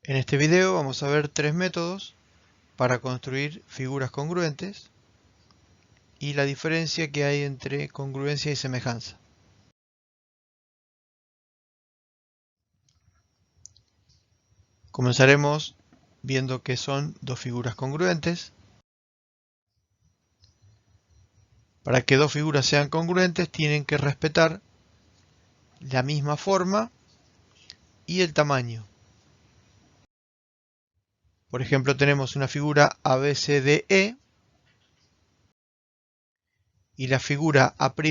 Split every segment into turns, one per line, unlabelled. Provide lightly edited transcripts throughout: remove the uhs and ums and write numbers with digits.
En este video vamos a ver tres métodos para construir figuras congruentes y la diferencia que hay entre congruencia y semejanza. Comenzaremos viendo qué son dos figuras congruentes. Para que dos figuras sean congruentes tienen que respetar la misma forma y el tamaño. Por ejemplo, tenemos una figura ABCDE y la figura A'B'C'D'E'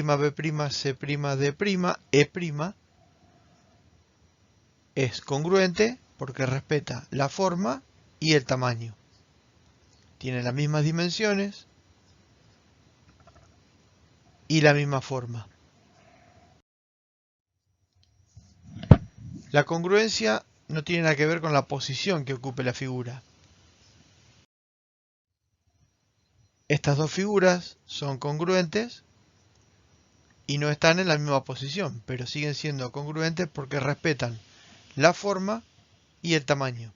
es congruente porque respeta la forma y el tamaño. Tiene las mismas dimensiones y la misma forma. La congruencia no tiene nada que ver con la posición que ocupe la figura. Estas dos figuras son congruentes y no están en la misma posición, pero siguen siendo congruentes porque respetan la forma y el tamaño.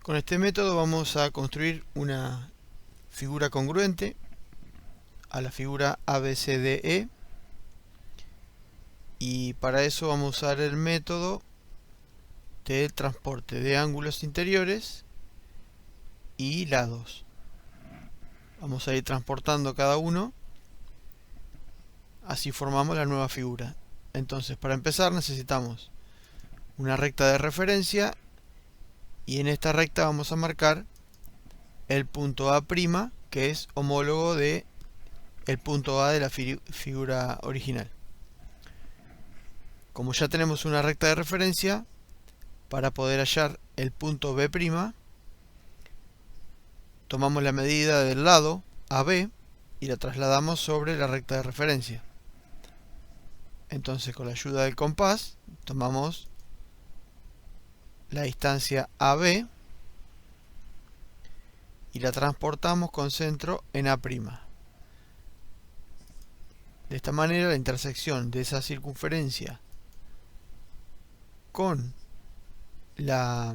Con este método vamos a construir una figura congruente a la figura ABCDE y para eso vamos a usar el método de transporte de ángulos interiores y lados. Vamos a ir transportando cada uno, así formamos la nueva figura. Entonces, para empezar necesitamos una recta de referencia y en esta recta vamos a marcar el punto A', que es homólogo de el punto A de la figura original. Como ya tenemos una recta de referencia, para poder hallar el punto B', tomamos la medida del lado AB y la trasladamos sobre la recta de referencia. Entonces, con la ayuda del compás, tomamos la distancia AB y la transportamos con centro en A'. De esta manera, la intersección de esa circunferencia con la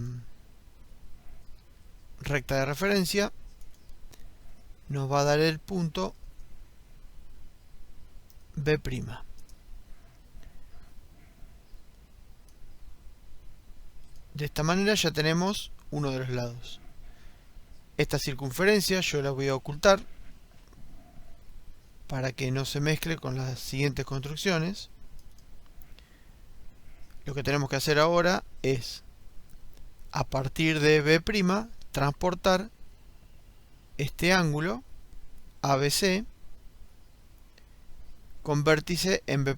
recta de referencia nos va a dar el punto B'. De esta manera ya tenemos uno de los lados. Esta circunferencia yo la voy a ocultar para que no se mezcle con las siguientes construcciones. Lo que tenemos que hacer ahora es, a partir de B', transportar este ángulo ABC con vértice en B'.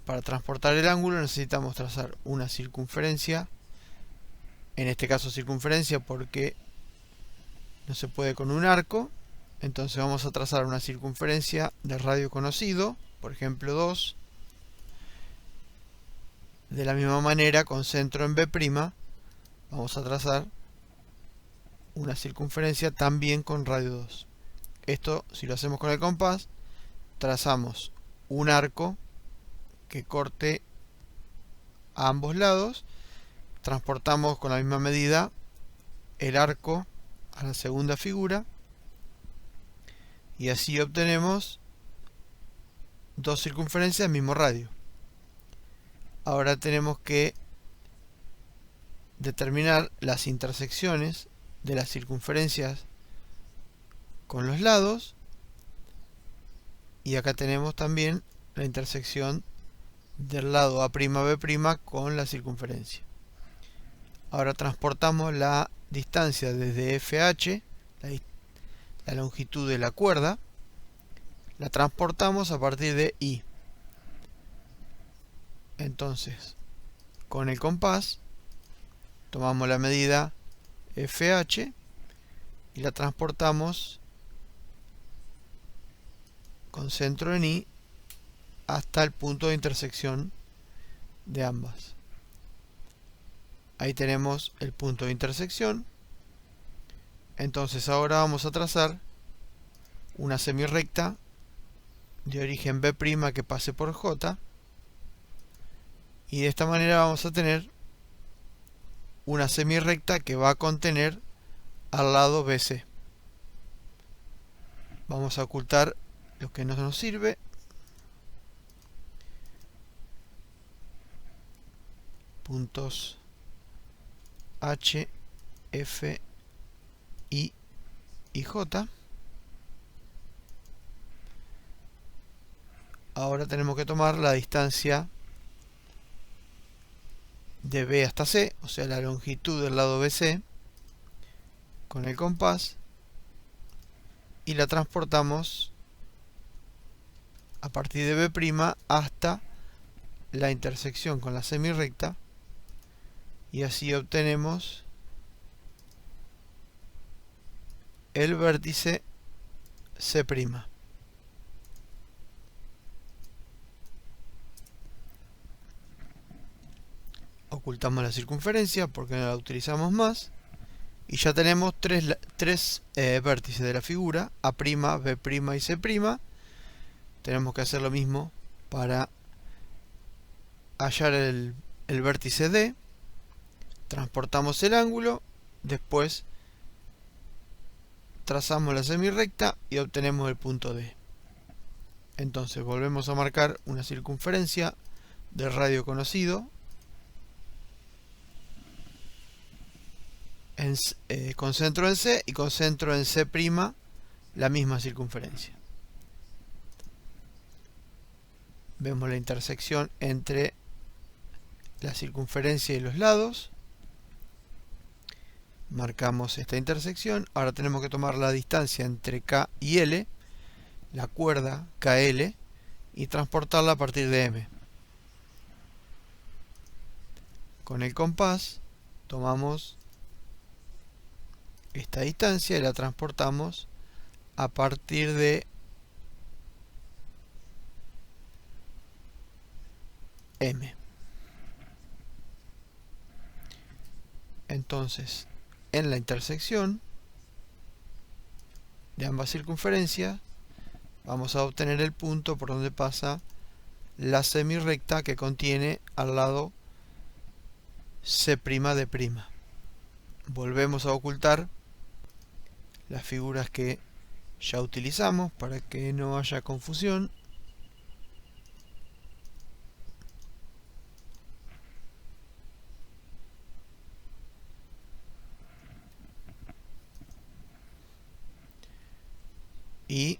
Para transportar el ángulo necesitamos trazar una circunferencia, en este caso circunferencia porque no se puede con un arco, entonces vamos a trazar una circunferencia de radio conocido, por ejemplo 2. De la misma manera, con centro en B', vamos a trazar una circunferencia también con radio 2. Esto, si lo hacemos con el compás, trazamos un arco que corte a ambos lados, transportamos con la misma medida el arco a la segunda figura y así obtenemos dos circunferencias del mismo radio. Ahora tenemos que determinar las intersecciones de las circunferencias con los lados y acá tenemos también la intersección del lado A'B' con la circunferencia. Ahora transportamos la distancia desde FH, la longitud de la cuerda, la transportamos a partir de I. Entonces, con el compás, tomamos la medida FH y la transportamos con centro en I hasta el punto de intersección de ambas. Ahí tenemos el punto de intersección. Entonces ahora vamos a trazar una semirrecta de origen B' que pase por J, y de esta manera vamos a tener una semirrecta que va a contener al lado BC. Vamos a ocultar lo que no nos sirve. Puntos H, F, I y J. Ahora tenemos que tomar la distancia de B hasta C, o sea la longitud del lado BC, con el compás, y la transportamos a partir de B' hasta la intersección con la semirrecta, y así obtenemos el vértice C'. Ocultamos la circunferencia porque no la utilizamos más, y ya tenemos tres vértices de la figura: A', B' y C'. Tenemos que hacer lo mismo para hallar el vértice D. Transportamos el ángulo, después trazamos la semirrecta y obtenemos el punto D. Entonces volvemos a marcar una circunferencia de radio conocido con centro en C y con centro en C', la misma circunferencia. Vemos la intersección entre la circunferencia y los lados. Marcamos esta intersección. Ahora tenemos que tomar la distancia entre K y L, la cuerda KL, y transportarla a partir de M. Con el compás tomamos esta distancia y la transportamos a partir de M. Entonces, en la intersección de ambas circunferencias vamos a obtener el punto por donde pasa la semirrecta que contiene al lado C' de'. Volvemos a ocultar las figuras que ya utilizamos para que no haya confusión. Y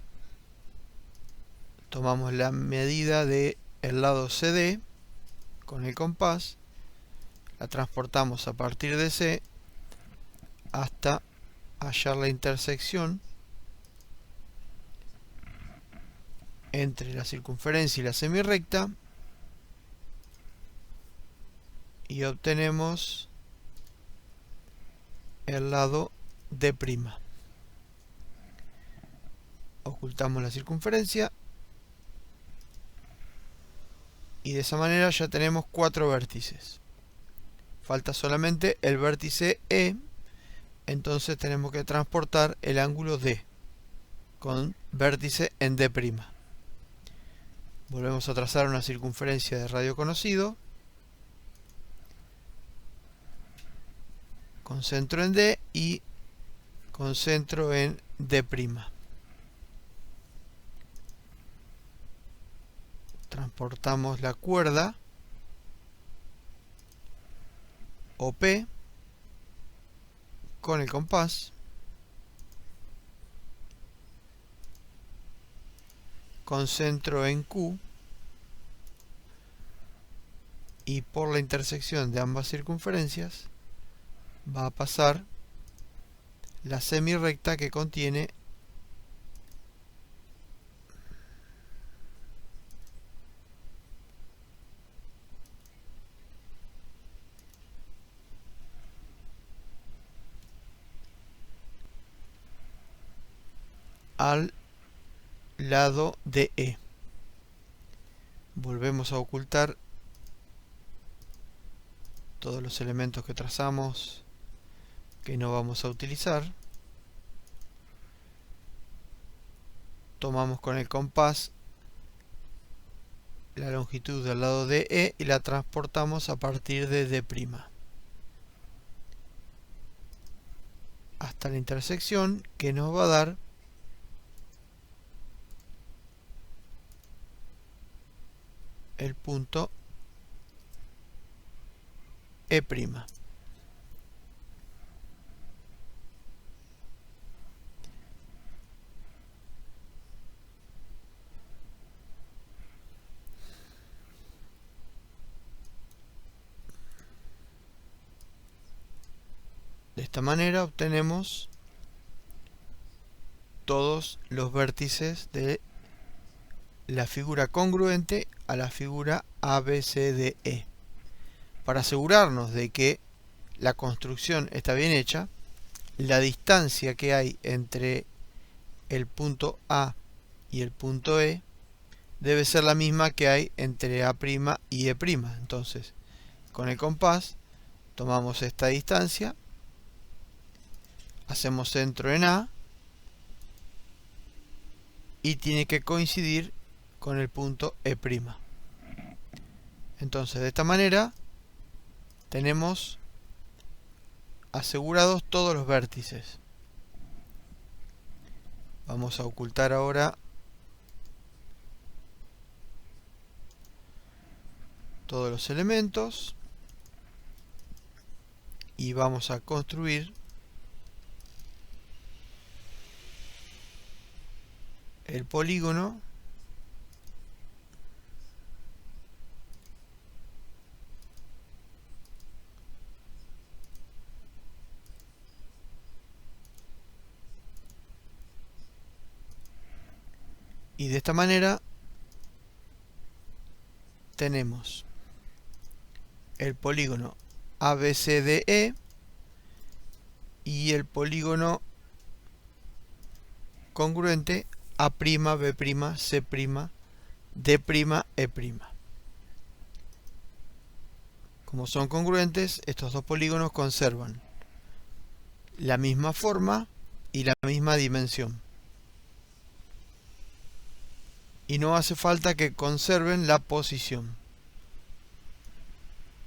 tomamos la medida del lado CD con el compás, la transportamos a partir de C hasta hallar la intersección entre la circunferencia y la semirrecta, y obtenemos el lado D'. Ocultamos la circunferencia y de esa manera ya tenemos 4 vértices. Falta solamente el vértice E, entonces tenemos que transportar el ángulo D con vértice en D'. Volvemos a trazar una circunferencia de radio conocido con centro en D y con centro en D'. Transportamos la cuerda OP con el compás con centro en Q, y por la intersección de ambas circunferencias va a pasar la semirrecta que contiene al lado de E. volvemos a ocultar todos los elementos que trazamos que no vamos a utilizar. Tomamos con el compás la longitud del lado de E y la transportamos a partir de D' hasta la intersección, que nos va a dar el punto E'. De esta manera obtenemos todos los vértices de la figura congruente a la figura ABCDE. Para asegurarnos de que la construcción está bien hecha, la distancia que hay entre el punto A y el punto E debe ser la misma que hay entre A' y E'. Entonces, con el compás tomamos esta distancia, hacemos centro en A y tiene que coincidir con el punto E'. Entonces, de esta manera tenemos asegurados todos los vértices. Vamos a ocultar ahora todos los elementos y vamos a construir el polígono y de esta manera tenemos el polígono ABCDE y el polígono congruente A'B', C', D', E'. Como son congruentes, estos dos polígonos conservan la misma forma y la misma dimensión. Y no hace falta que conserven la posición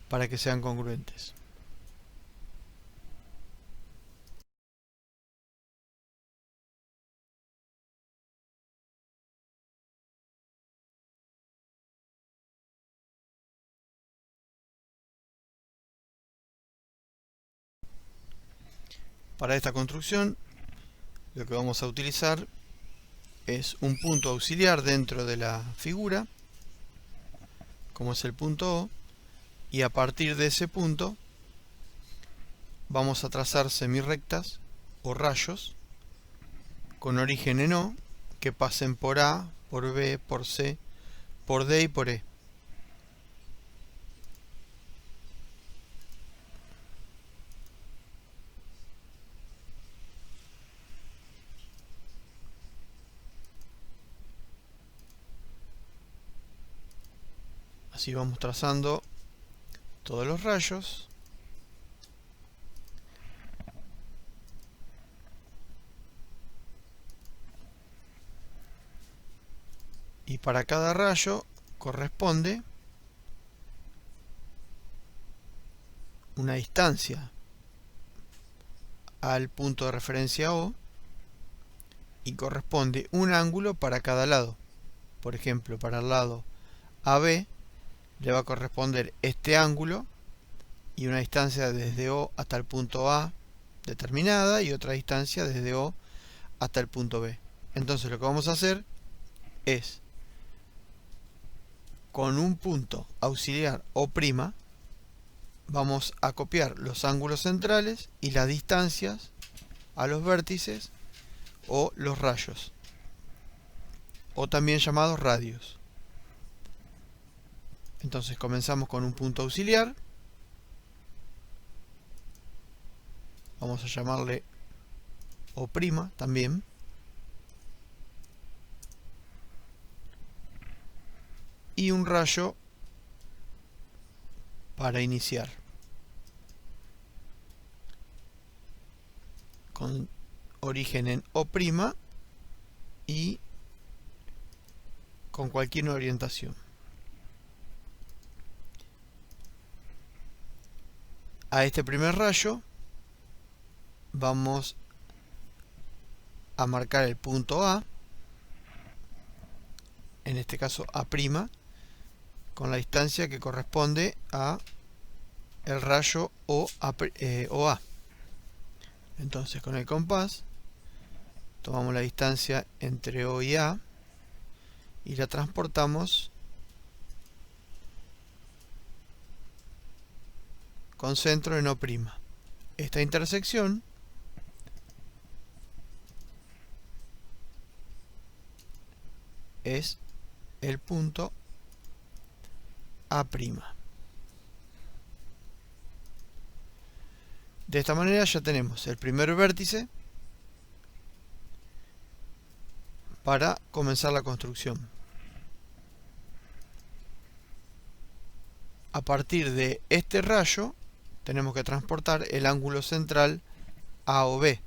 para que sean congruentes. Para esta construcción, lo que vamos a utilizar es un punto auxiliar dentro de la figura, como es el punto O, y a partir de ese punto vamos a trazar semirrectas o rayos con origen en O que pasen por A, por B, por C, por D y por E. Así vamos trazando todos los rayos. Y para cada rayo corresponde una distancia al punto de referencia O y corresponde un ángulo para cada lado. Por ejemplo, para el lado AB le va a corresponder este ángulo y una distancia desde O hasta el punto A determinada y otra distancia desde O hasta el punto B. Entonces lo que vamos a hacer es, con un punto auxiliar O', vamos a copiar los ángulos centrales y las distancias a los vértices o los rayos, o también llamados radios. Entonces comenzamos con un punto auxiliar, vamos a llamarle O' también, y un rayo para iniciar, con origen en O' y con cualquier orientación. A este primer rayo vamos a marcar el punto A, en este caso A', con la distancia que corresponde a el rayo OA. Entonces, con el compás tomamos la distancia entre O y A y la transportamos con centro en O'. Esta intersección es el punto A'. De esta manera ya tenemos el primer vértice para comenzar la construcción. A partir de este rayo tenemos que transportar el ángulo central AOB.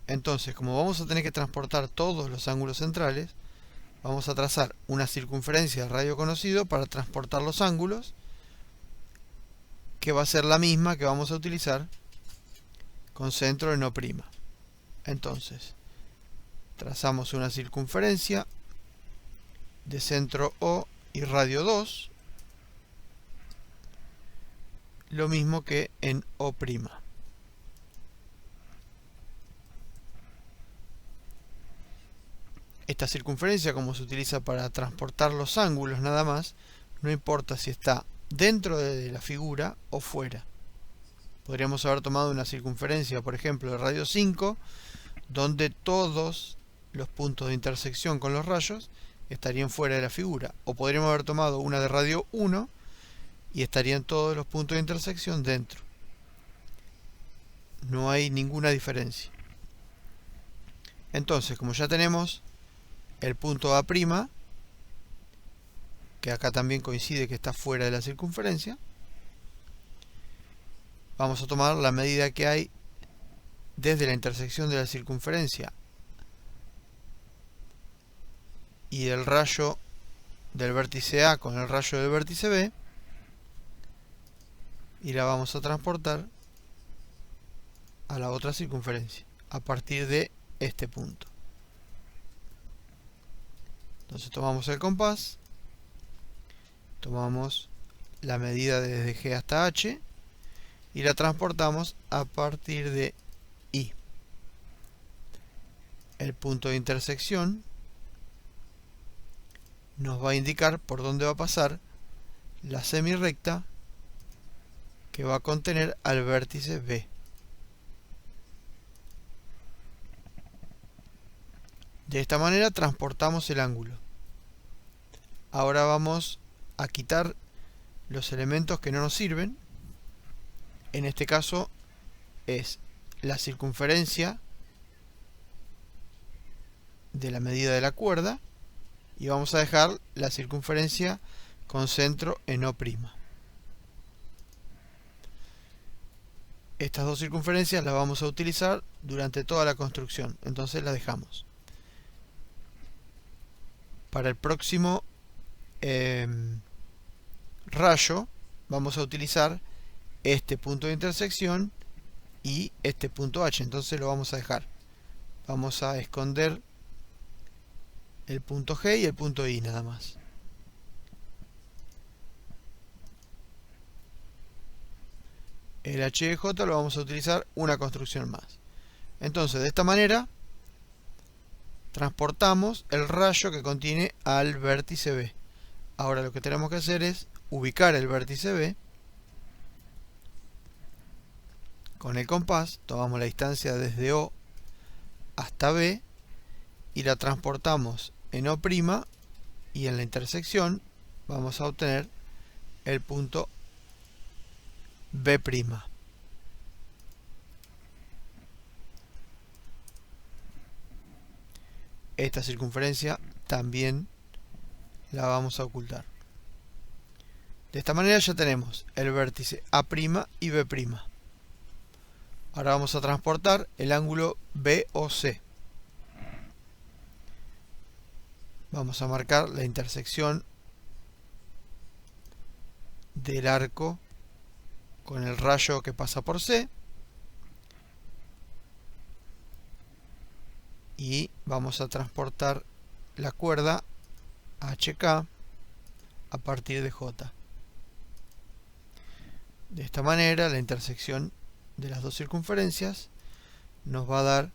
Entonces, como vamos a tener que transportar todos los ángulos centrales, vamos a trazar una circunferencia del radio conocido para transportar los ángulos, que va a ser la misma que vamos a utilizar con centro en O'. Entonces, trazamos una circunferencia de centro O y radio 2, lo mismo que en O'. Esta circunferencia, como se utiliza para transportar los ángulos nada más, no importa si está dentro de la figura o fuera. Podríamos haber tomado una circunferencia, por ejemplo, de radio 5, donde todos los puntos de intersección con los rayos estarían fuera de la figura. O podríamos haber tomado una de radio 1 y estarían todos los puntos de intersección dentro. No hay ninguna diferencia. Entonces, como ya tenemos el punto A', que acá también coincide que está fuera de la circunferencia, vamos a tomar la medida que hay desde la intersección de la circunferencia y el rayo del vértice A con el rayo del vértice B, y la vamos a transportar a la otra circunferencia a partir de este punto. Entonces tomamos el compás, tomamos la medida desde G hasta H y la transportamos a partir de I. El punto de intersección nos va a indicar por dónde va a pasar la semirrecta que va a contener al vértice B. De esta manera transportamos el ángulo. Ahora vamos a quitar los elementos que no nos sirven. En este caso es la circunferencia de la medida de la cuerda y vamos a dejar la circunferencia con centro en O'. Estas dos circunferencias las vamos a utilizar durante toda la construcción, entonces las dejamos. Para el próximo rayo vamos a utilizar este punto de intersección y este punto H, entonces lo vamos a dejar. Vamos a esconder el punto G y el punto I nada más. El H y J lo vamos a utilizar una construcción más. Entonces, de esta manera transportamos el rayo que contiene al vértice B. Ahora lo que tenemos que hacer es ubicar el vértice B. Con el compás tomamos la distancia desde O hasta B y la transportamos en O' y en la intersección vamos a obtener el punto B'. Esta circunferencia también la vamos a ocultar. De esta manera ya tenemos el vértice A' y B'. Ahora vamos a transportar el ángulo BOC. Vamos a marcar la intersección del arco con el rayo que pasa por C. Y vamos a transportar la cuerda HK a partir de J. De esta manera, la intersección de las dos circunferencias nos va a dar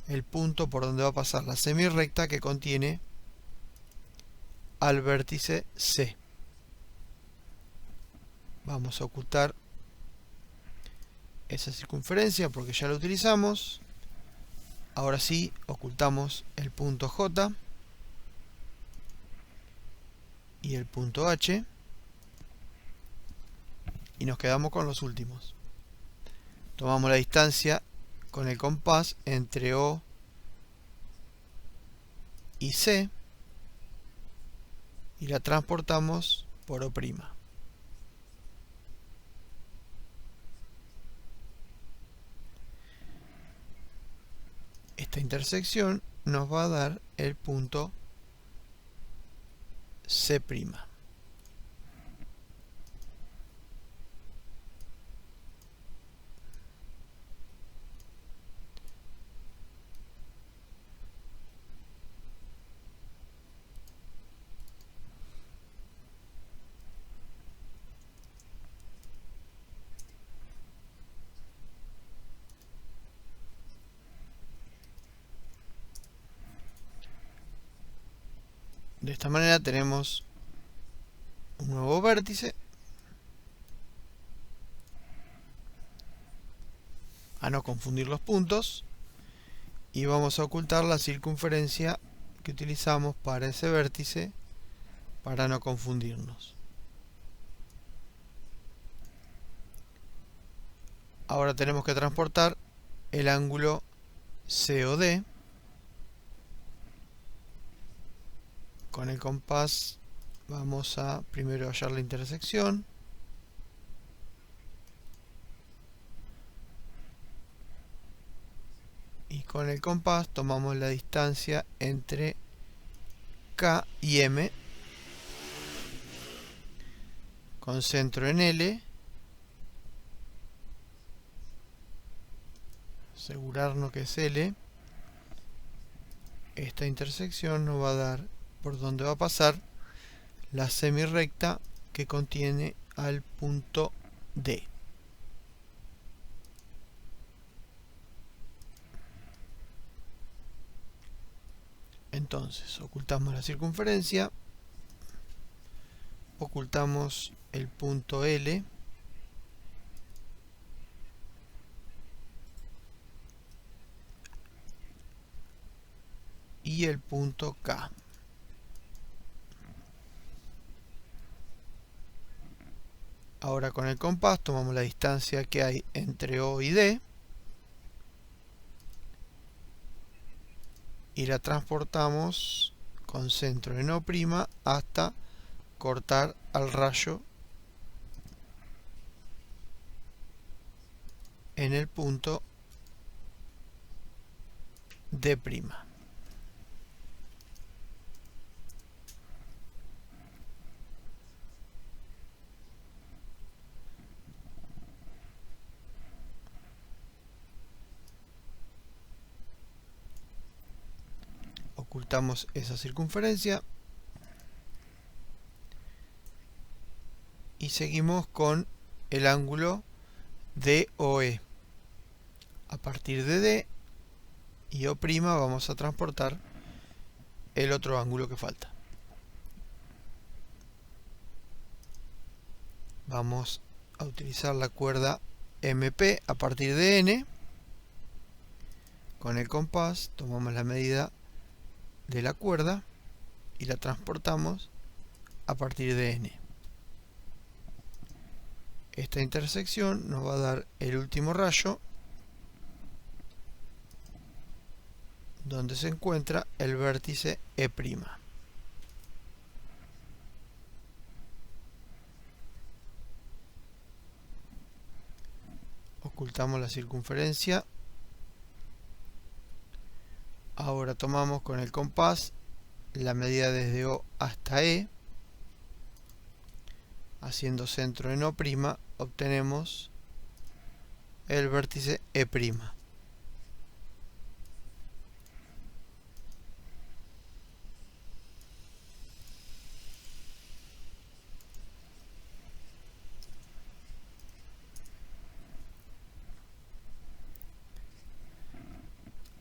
el punto por donde va a pasar la semirrecta que contiene al vértice C. Vamos a ocultar esa circunferencia porque ya la utilizamos. Ahora sí, ocultamos el punto J y el punto H y nos quedamos con los últimos. Tomamos la distancia con el compás entre O y C y la transportamos por O'. Esta intersección nos va a dar el punto C'. De esta manera tenemos un nuevo vértice, a no confundir los puntos, y vamos a ocultar la circunferencia que utilizamos para ese vértice para no confundirnos. Ahora tenemos que transportar el ángulo COD. Con el compás vamos a primero hallar la intersección. Y con el compás tomamos la distancia entre K y M, con centro en L. Asegurarnos que es L. Esta intersección nos va a dar por donde va a pasar la semirrecta que contiene al punto D. Entonces ocultamos la circunferencia, ocultamos el punto L y el punto K. Ahora con el compás tomamos la distancia que hay entre O y D y la transportamos con centro en O' hasta cortar al rayo en el punto D'. Ocultamos esa circunferencia y seguimos con el ángulo DOE. A partir de D y O' vamos a transportar el otro ángulo que falta. Vamos a utilizar la cuerda MP a partir de N. Con el compás tomamos la medida de la cuerda y la transportamos a partir de N. Esta intersección nos va a dar el último rayo donde se encuentra el vértice E'. Ocultamos la circunferencia. Ahora tomamos con el compás la medida desde O hasta E. Haciendo centro en O', obtenemos el vértice E'.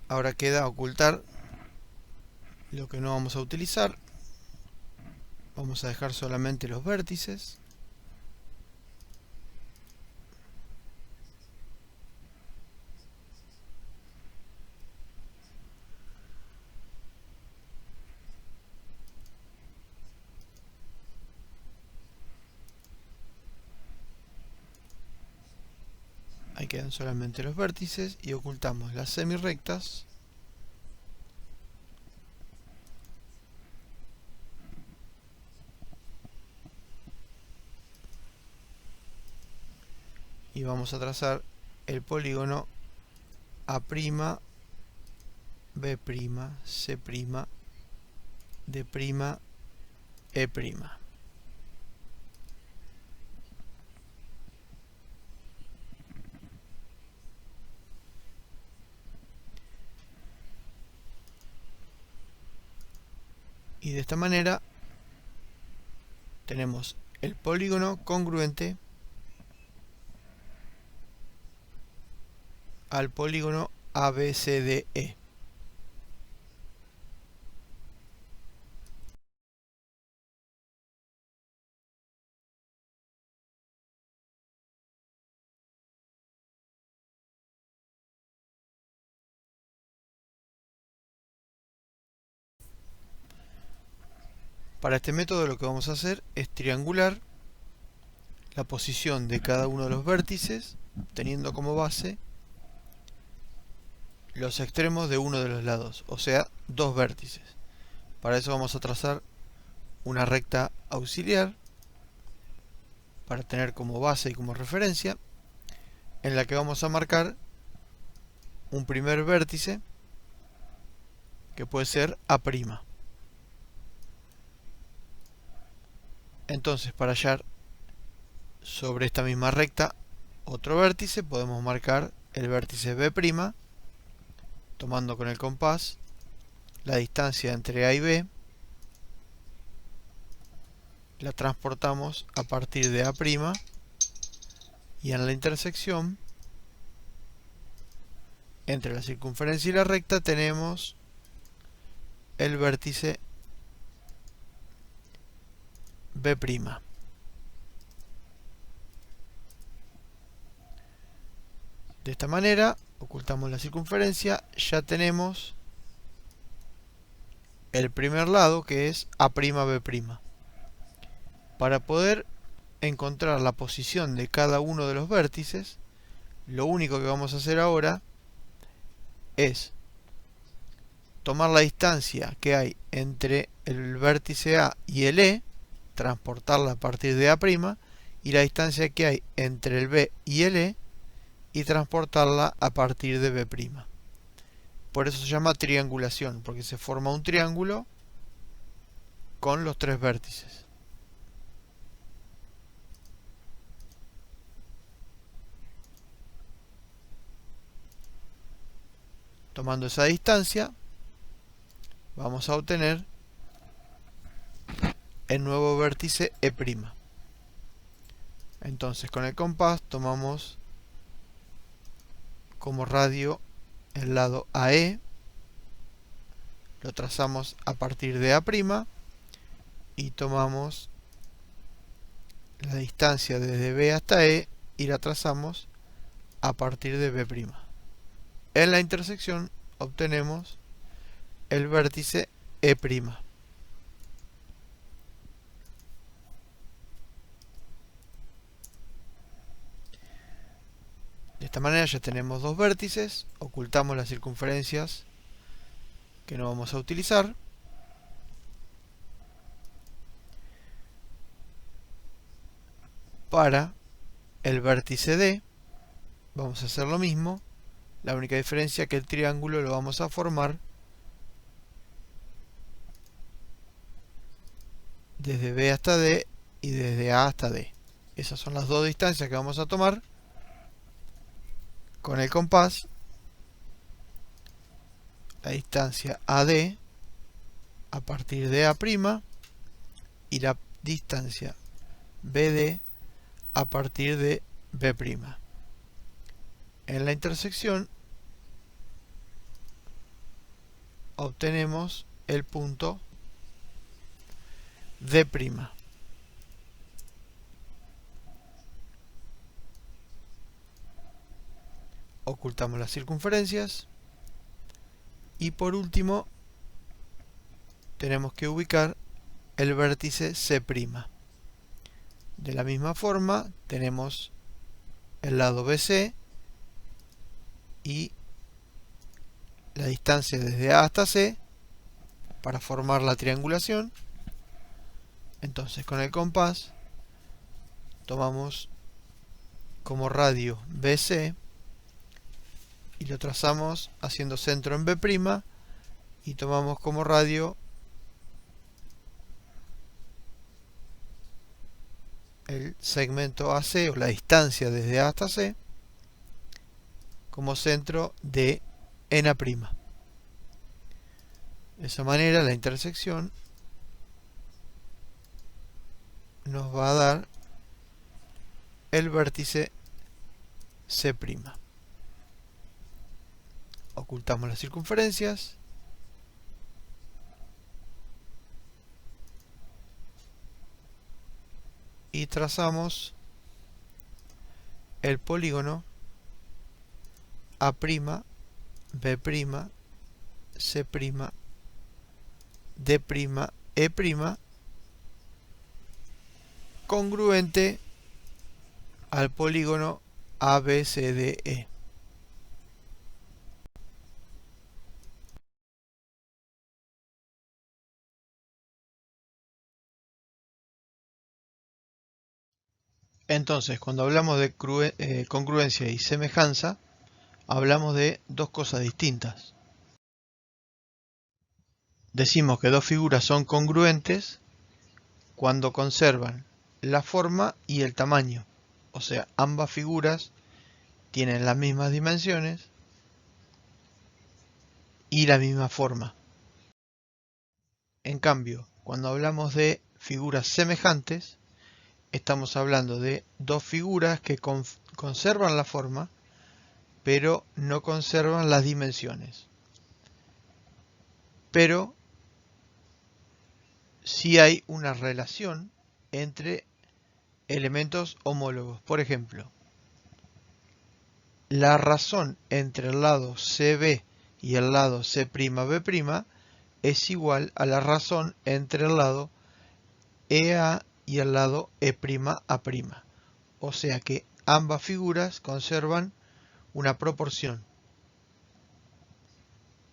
Ahora queda ocultar lo que no vamos a utilizar. Vamos a dejar solamente los vértices. Ahí quedan solamente los vértices y ocultamos las semirrectas. Y vamos a trazar el polígono A', B', C', D', E'. Y de esta manera tenemos el polígono congruente al polígono ABCDE. Para este método lo que vamos a hacer es triangular la posición de cada uno de los vértices, teniendo como base los extremos de uno de los lados, o sea, dos vértices. Para eso vamos a trazar una recta auxiliar para tener como base y como referencia, en la que vamos a marcar un primer vértice que puede ser A'. Entonces, para hallar sobre esta misma recta otro vértice, podemos marcar el vértice B', tomando con el compás la distancia entre A y B, la transportamos a partir de A', y en la intersección entre la circunferencia y la recta tenemos el vértice B'. De esta manera ocultamos la circunferencia, ya tenemos el primer lado, que es A'B'. Para poder encontrar la posición de cada uno de los vértices, lo único que vamos a hacer ahora es tomar la distancia que hay entre el vértice A y el E, transportarla a partir de A', y la distancia que hay entre el B y el E, y transportarla a partir de B'. Por eso se llama triangulación, porque se forma un triángulo con los tres vértices. Tomando esa distancia, vamos a obtener el nuevo vértice E'. Entonces, con el compás tomamos como radio el lado AE, lo trazamos a partir de A', y tomamos la distancia desde B hasta E y la trazamos a partir de B'. En la intersección obtenemos el vértice E'. De esta manera ya tenemos dos vértices, ocultamos las circunferencias que no vamos a utilizar. Para el vértice D vamos a hacer lo mismo. La única diferencia es que el triángulo lo vamos a formar desde B hasta D y desde A hasta D. Esas son las dos distancias que vamos a tomar con el compás. La distancia AD a partir de A' y la distancia BD a partir de B'. En la intersección obtenemos el punto D'. Ocultamos las circunferencias y por último tenemos que ubicar el vértice C'. De la misma forma tenemos el lado BC y la distancia desde A hasta C para formar la triangulación. Entonces con el compás tomamos como radio BC y lo trazamos haciendo centro en B' y tomamos como radio el segmento AC o la distancia desde A hasta C como centro de en A'. De esa manera la intersección nos va a dar el vértice C'. Ocultamos las circunferencias y trazamos el polígono A', B', C', D', E', congruente al polígono ABCDE. Entonces, cuando hablamos de congruencia y semejanza, hablamos de dos cosas distintas. Decimos que dos figuras son congruentes cuando conservan la forma y el tamaño. O sea, ambas figuras tienen las mismas dimensiones y la misma forma. En cambio, cuando hablamos de figuras semejantes, estamos hablando de dos figuras que conservan la forma, pero no conservan las dimensiones. Pero sí hay una relación entre elementos homólogos. Por ejemplo, la razón entre el lado CB y el lado C'B' es igual a la razón entre el lado EA y el lado E'A'. O sea que ambas figuras conservan una proporción.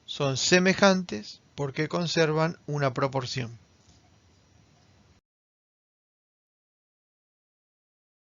Son semejantes porque conservan una proporción.